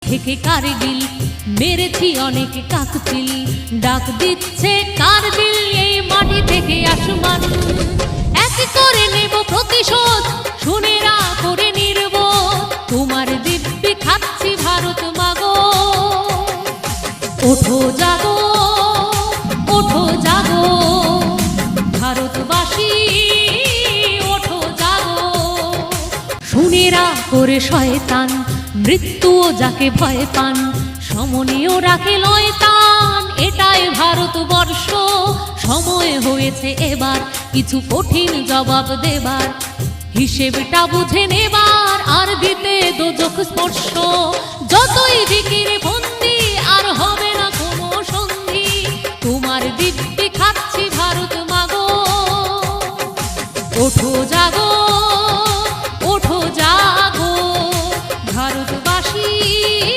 থেকে কারগিল, মেরেছি অনেক কাকচিল, ডাক দিচ্ছে কারগিল এই মাটি থেকে আসমান। এক করে নেব প্রতিশোধ, শুনেরা করে নির্বোধ, তোমার দিব্যি খাচ্ছি ভারত মাগো। ওঠো জাগো, ওঠো জাগো ভারতবাসী, ওঠো জাগো। শুনেরা করে শয়তান, মৃত্যুও যাকে ভয় পান, সমনীয় রাখে লয়তান, এটাই ভারতবর্ষ। সময় হয়েছে এবার কিছু কঠিন জবাব দেবার, হিসেবটা বুঝে নেবার, আর দিতে দোজখ স্পর্শ।